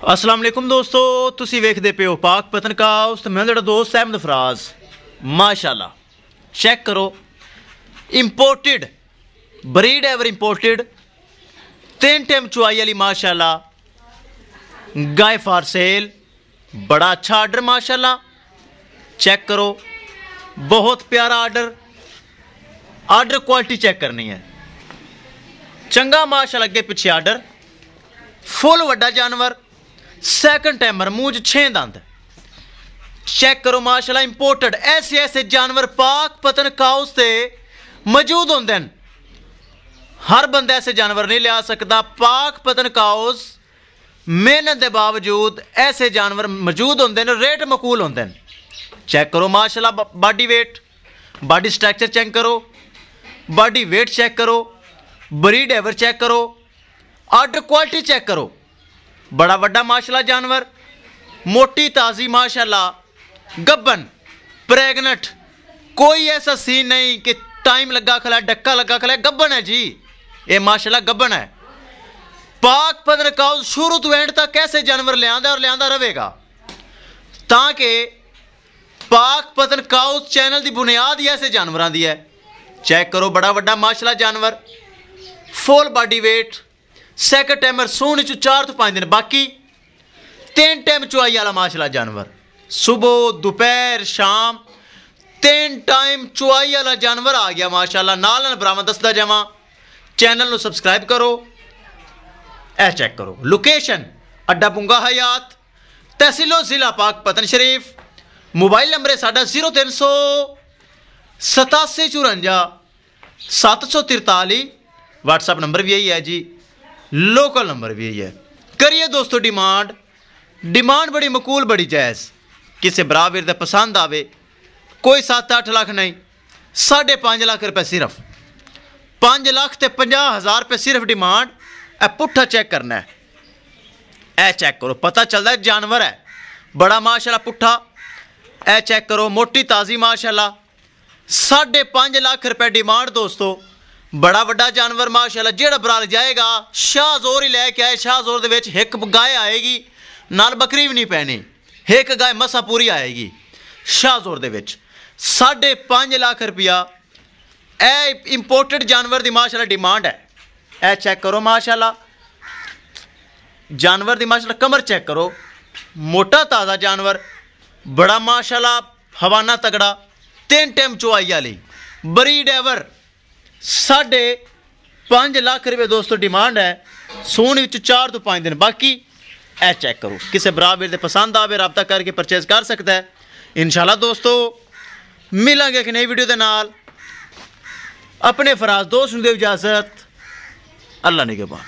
अस्सलाम वालेकुम दोस्तों, तुसी वेखदे पे हो पाक पतनकाउस। मैं तेरा दोस्त अहमद फराज। माशाल्लाह चेक करो, imported breed ever imported 3 time चुआई वाली माशाल्लाह गाय फॉर सेल। बड़ा अच्छा आर्डर माशाल्लाह, चेक करो, बहुत प्यारा आर्डर। आर्डर क्वालिटी चेक करनी है, चंगा माशाल्लाह। अगे पिछे आर्डर फुल वड्डा जानवर, सैकंड टाइमर, मूंह 6 दंद। चेक करो माशाल्लाह, इंपोर्टेड। ऐसे ऐसे जानवर पाक पतनकाउस से मौजूद होंगे। हर बंदा ऐसे जानवर नहीं लिया सकता। पाक पतनकाउस मेहनत के बावजूद ऐसे जानवर मौजूद होंगे, रेट मकूल होंगे। चेक करो माशाल्लाह, body weight, body structure check करो, बॉडी वेट चेक करो, ब्रीड एवर चेक करो, आर्डर क्वालिटी चेक करो। बड़ा वड्डा माशाल्लाह जानवर, मोटी ताजी माशाल्लाह, गब्बन प्रेगनेंट, कोई ऐसा सीन नहीं कि टाइम लगा खला, डक्का लगा खला। गब्बन है जी, ये माशाल्लाह गब्बन है। पाक पतनकाउस शुरू तो एंड तक कैसे जानवर लिया और लिया रहेगा, ताकि पाक पतनकाउस चैनल की बुनियाद ही ऐसे जानवरों की है। चेक करो, बड़ा वड्डा माशाल्लाह जानवर, full body weight, second timer, soon 4 तो 5 दिन बाकी। 3 टाइम चुआई वाला माशाल्लाह जानवर, सुबह दोपहर शाम 3 टाइम चुआई वाला जानवर आ गया माशाल्लाह। नाल बरामद दसदा जावां। चैनल को सबसक्राइब करो। ए चेक करो, लोकेशन अड्डा बुंगा हयात, तहसीलो जिला पाक पतन शरीफ। मोबाइल नंबर है साडा 0387 743। व्हाट्सअप नंबर भी यही है जी, लोकल नंबर भी यही है। करिए दोस्तों डिमांड बड़ी मकूल, बड़ी जायज़। किसी बराबर दे पसंद आवे, कोई 7-8 लाख नहीं, 5.5 लाख रुपये सिर्फ, 5,50,000 रुपये सिर्फ डिमांड। ए पुट्ठा चेक करना है, ए चेक करो, पता चलता है जानवर है बड़ा माशाल्लाह पुट्ठा। ए चेक करो, मोटी ताज़ी माशाल्लाह, 5.5 लाख रुपये डिमांड दोस्तों। बड़ा वड्डा जानवर माशाल्लाह। जेड़ा बराल जाएगा शाहजोर ही लैके आए। शाहजोर दे एक गाय आएगी, नाल बकरी भी नहीं पैनी, एक गाय मसा पूरी आएगी शाहजोर दे 5.5 लाख रुपया। ए इंपोर्टेड जानवर की माशाल्लाह डिमांड है। ए चेक करो माशाल्लाह, जानवर की माशाल्लाह कमर चेक करो, मोटा ताज़ा जानवर, बड़ा माशाल्लाह हवाना तगड़ा। 3 टाइम चुआई वाली, ब्रीड एवर, 5.5 लाख रुपये दोस्तों डिमांड है। सून 4 तो 5 दिन बाकी। ए चेक करो, किसी बराबर दे पसंद आवे रब्ता करके परचेज कर सकता है। इंशाल्लाह दोस्तों मिलेंगे एक नई वीडियो के नाल। अपने फराज दोस्त दे इजाजत, अल्लाह निगहबान।